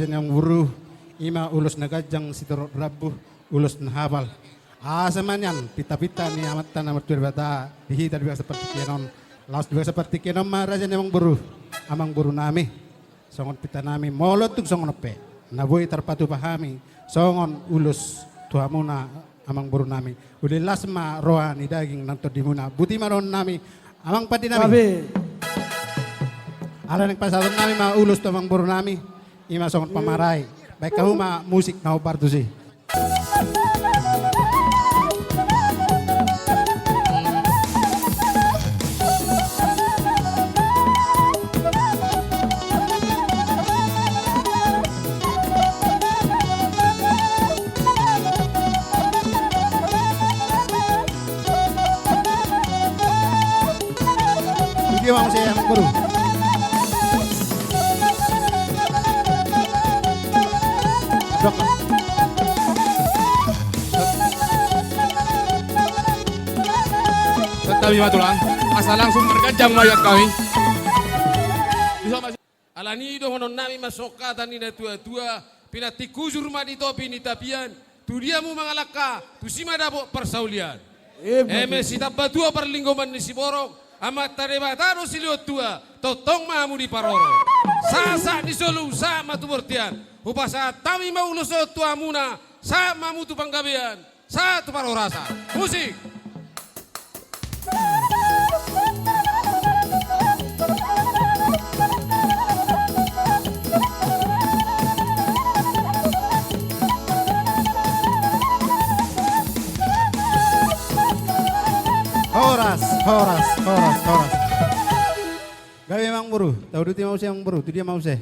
rajan yang buruh, ima ulus nagajang sitorot rabuh, ulus nahapal. Semanyan, pita-pita ni amat tanah mertua bata, dihita juga seperti kenon. Laos juga seperti kenon rajan yang buruh, amang buruh nami. Songon pita nami, molotuk songon ope. Naboy terpatu pahami, songon ulus tuamuna amang buruh nami. Udah lasma rohani daging nanto dimuna, buti maron nami, amang pati nami. Ala ng pasadon namin mga ulos to mga buro namin. Ima songon pamaray. Baik kamu ma musik na uparto si. Video mo siya mga buro. Kami matulang, asal langsung berkajang mayat kami. Bisa masih. Alanido honon nami masoka tani na tua-tua pinati kujur madi topi ni tapian. Tu dia mu mangalaka, tu sima dabo persaulian. Sita batua perlinggoman ni si borong. Amat tareba taro siliot tua, totong mamu di paroro. Sasa di solu sama tu bertian. Upasa tami maulus tua muna, sa mamu tu panggabean, sa tu parorasa. Musik. Horas. Gawe mang buru, tahu duti mau sih mang buru, tu dia mau sih.